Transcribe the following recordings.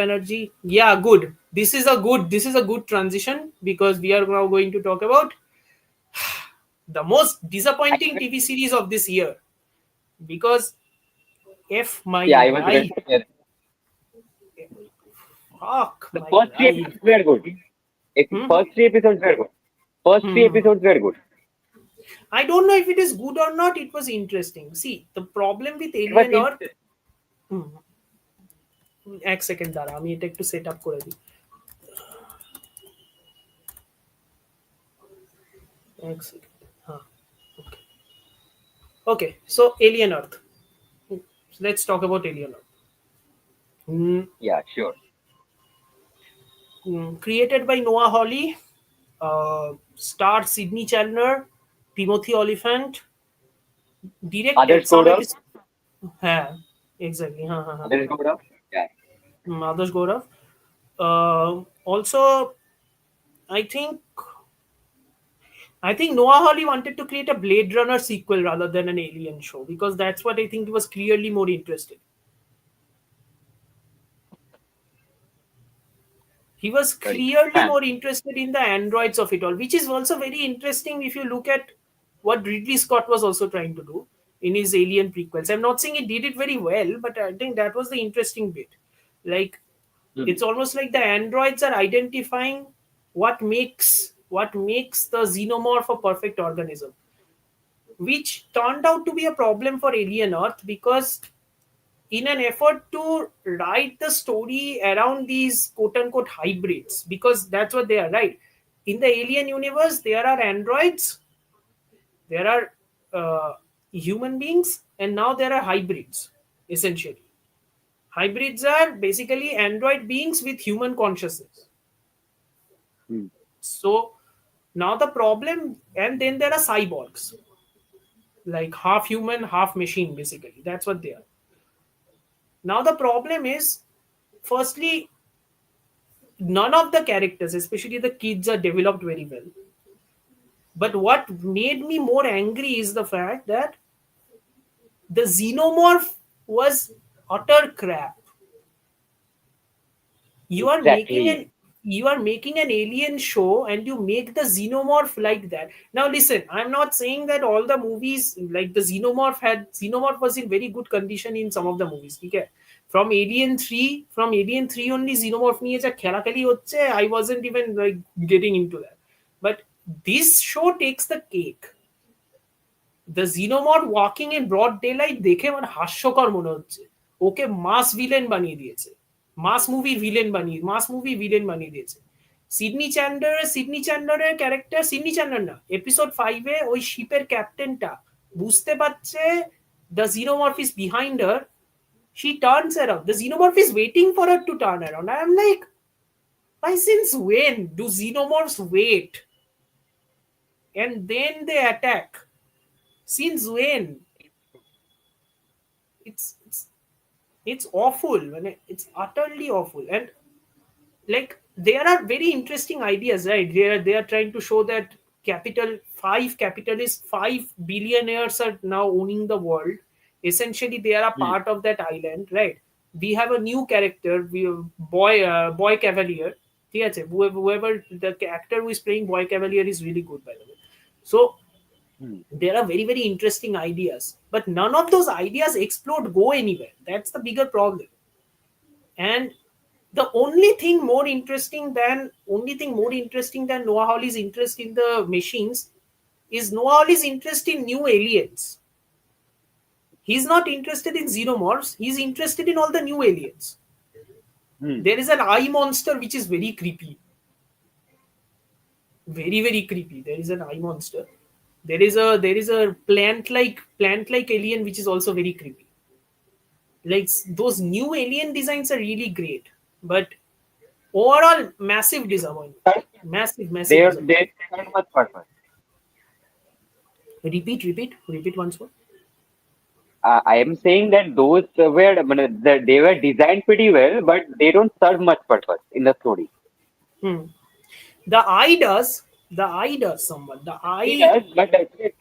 Banerjee. Yeah, good. This is a good transition because we are now going to talk about the most I disappointing was, TV series of this year. Because F my yeah, I was life, ready. Yes. fuck The my first three life. episodes were good. Hmm? First three episodes were good. First three Hmm. episodes were good. I don't know if it is good or not. It was interesting. See, the problem with It was Alien Earth. Hmm. এক second দাঁড়া আমি এটা একটু set up করে দিই এক second হ্যাঁ okay okay so alien earth let's talk about alien earth yeah, sure. created by Noah Hawley, star Sydney Chandler, Timothy Oliphant, directed Others some Gaurav, episodes. Yeah, exactly. Others Gaurav. Yeah. Adarsh Gaurav. Also, I think I think Noah Hawley wanted to create a Blade Runner sequel rather than an Alien show because that's what I think he was clearly more interested. He was Sorry. clearly Huh. more interested in the androids of it all, which is also very interesting if you look at what Ridley Scott was also trying to do in his Alien prequels. I'm not saying he did it very well, but I think that was the interesting bit. Like Hmm. it's almost like the androids are identifying what makes the xenomorph a perfect organism, which turned out to be a problem for Alien Earth because in an effort to write the story around these quote unquote hybrids, because that's what they are, right? In the alien universe, there are androids, there are human beings, and now there are hybrids, essentially. Hybrids are basically android beings with human consciousness. Hmm. So now the problem, and then there are cyborgs, like half human, half machine, basically. That's what they are. Now the problem is, firstly, none of the characters, especially the kids, are developed very well. But what made me more angry is the fact that the xenomorph was utter crap. You are making Exactly. an you are making an alien show and you make the xenomorph like that. Now listen, I'm not saying that all the movies like the xenomorph was in very good condition in some of the movies. Okay? From Alien 3 only xenomorph নিয়ে যা খেলাখেলি হচ্ছে, I wasn't even like getting into that. But this show takes the cake. The xenomorph walking in broad daylight দেখে মানে হাস্যকর মনে হচ্ছে। ওকে মাস movie villain বানিয়ে দিয়েছে। সিডনি চ্যান্ডারের ক্যারেক্টার, সিডনি চ্যান্ডার না, এপিসোড 5-এ ওই শিপের ক্যাপ্টেনটা বুঝতে পারছে the xenomorph is behind her, she turns around. The xenomorph is waiting for her to turn around. I am like, why since when do xenomorphs wait and then they attack? Since when? It's it's it's awful, man. It's utterly awful. And like there are very interesting ideas, right? They are trying to show that capitalists, 5 billionaires are now owning the world. Essentially they are a Hmm. part of that island, right? We have a new character, boy Cavalier. ঠিক আছে, whoever the actor who is playing boy Cavalier is really good, by the way. So Hmm. there are very very interesting ideas, but none of those ideas explode go anywhere. That's the bigger problem. And the only thing more interesting than Noah Hawley's interest in the machines is Noah Hawley's interest in new aliens. He's not interested in xenomorphs, he's interested in all the new aliens. Hmm. There is an eye monster which is very creepy, very very creepy. There is an eye monster. There is a plant like alien which is also very creepy. Like those new alien designs are really great, but overall massive disappointment. Massive disappointment. They serve much purpose. Repeat once more. I am saying that those were they were designed pretty well, but they don't serve much purpose in the story. Hmm. The eye does somewhat. The He eye, does, but that's it.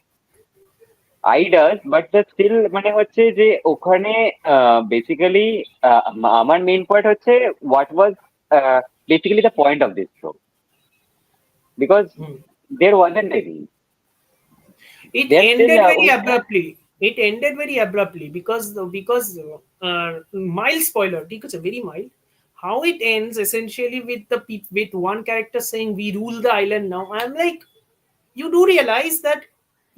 I does, but still মানে হচ্ছে যে ওখানে basically আমার main point হচ্ছে what was basically the point of this show, because Hmm. There wasn't any, It there still ended very ওই abruptly. It ended very abruptly mild spoiler. ঠিক আছে, very mild. How it ends essentially with with one character saying we rule the island now. I'm like, you do realize that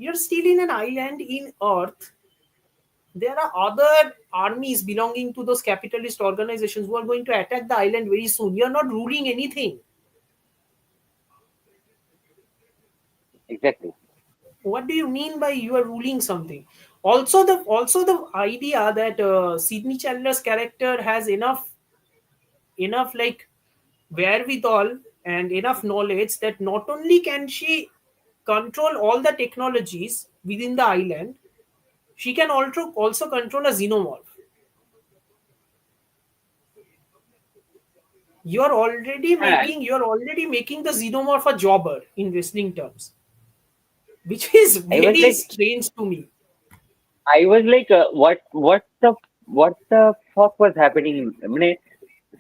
you're still in an island in Earth. There are other armies belonging to those capitalist organizations who are going to attack the island very soon. You're not ruling anything. Exactly. What do you mean by you are ruling something? Also the idea that Sidney Chandler's character has enough like wherewithal and enough knowledge that not only can she control all the technologies within the island, she can also control a xenomorph. হ্যাঁ, You're already making the xenomorph a jobber in wrestling terms, which is I was very like, strange to me. what the fuck was happening? মানে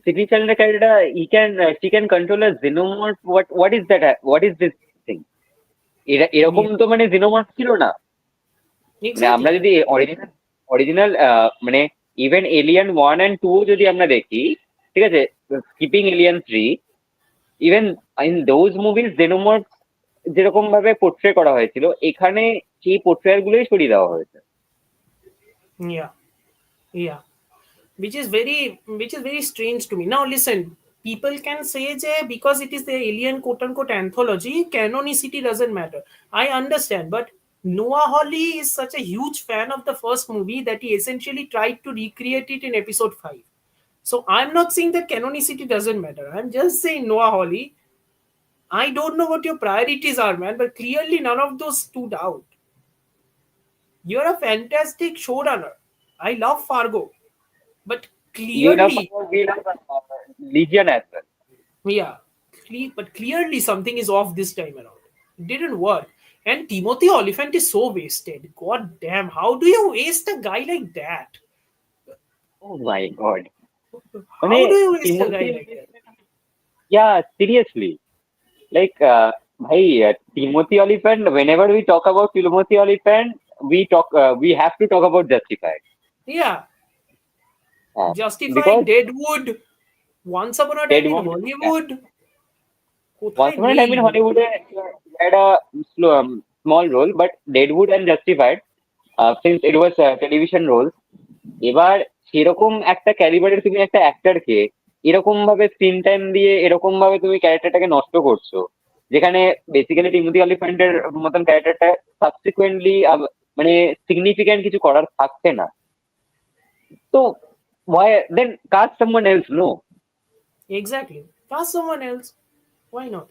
Sydney Chandler character, she can control a xenomorph. What is that? What is this thing? এরকম Yeah, তো মানে xenomorph ছিল না। মানে আমরা exactly. যদি original original মানে ইভেন এলিয়ান 1 and 2 যদি আমরা দেখি, ঠিক আছে, skipping alien 3, even in those movies xenomorph যেরকম ভাবে পোট্রে করা হয়েছিল, এখানে সেই পোট্রেয়ার গুলোই সরিয়ে দেওয়া হয়েছে। Yeah, yeah. Which is very strange to me. Now listen, people can say that because it is the alien quote unquote anthology, canonicity doesn't matter. I understand, but Noah Hawley is such a huge fan of the first movie that he essentially tried to recreate it in episode 5. So I'm not saying that canonicity doesn't matter. I'm just saying, Noah Hawley, I don't know what your priorities are, man, but clearly none of those stood out. You're a fantastic showrunner. I love Fargo, but you love clearly, Legion as well. yeah, but clearly something is off this time around. It didn't work. And Timothy Oliphant is so wasted. God damn, how do you waste a guy like that? Oh my God, মানে How do you waste a Timothy, guy like that? Yeah seriously, like ভাই, Timothy Olyphant, whenever we talk about Timothy Olyphant, we have to talk about Justified. Yeah, Because Justified, Deadwood, Once Upon a Time in Deadwood, Hollywood. once কোথায় upon a নেই time in লোক? Hollywood, he had a small role, but Deadwood and Justified, since it was television roles, এবার সেরকম একটা ক্যালিবারের তুমি একটা অ্যাক্টরকে এরকম ভাবে স্ক্রিন টাইম দিয়ে এরকম ভাবে তুমি ক্যারেক্টারটাকে নষ্ট করছো, যেখানে বেসিক্যালি টিমোথি অলিফ্যান্টের মতন ক্যারেক্টারটা সাবসিকুয়েন্টলি মানে সিগনিফিক্যান্ট কিছু করার থাকছে না, তো why then cast someone else? No. Exactly. Cast someone else. Why not?